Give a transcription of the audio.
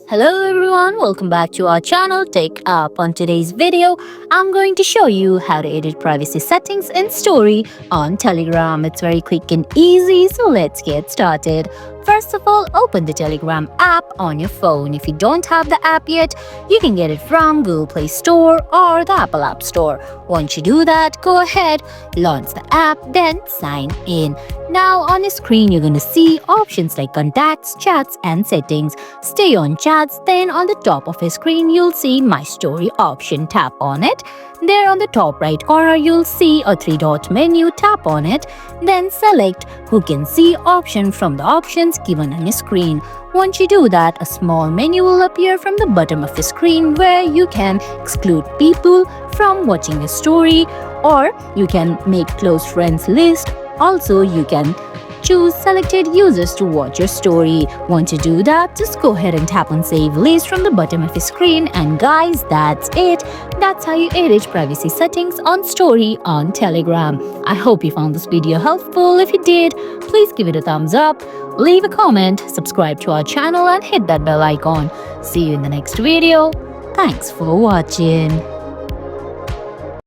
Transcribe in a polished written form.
Hello everyone, welcome back to our channel Tech Up. On today's video, I'm going to show you how to edit privacy settings in Story on Telegram. It's very quick and easy, so let's get started. First of all, open the Telegram app on your phone. If you don't have the app yet, you can get it from Google Play Store or the Apple App Store. Once you do that, go ahead, launch the app, then sign in. Now on your screen, you're going to see options like contacts, chats, and settings. Stay on chats, then on the top of your screen, you'll see My Story option. Tap on it. There on the top right corner, you'll see a three-dot menu. Tap on it, then select Who Can See option from the options given on your screen. Once you do that, a small menu will appear from the bottom of your screen where you can exclude people from watching your story, or you can make close friends list. Also, you can choose selected users to watch your story. Once you do that, just go ahead and tap on Save List from the bottom of your screen. And guys, that's it. That's how you edit privacy settings on Story on Telegram. I hope you found this video helpful. If you did, please give it a thumbs up, leave a comment, subscribe to our channel, and hit that bell icon. See you in the next video. Thanks for watching.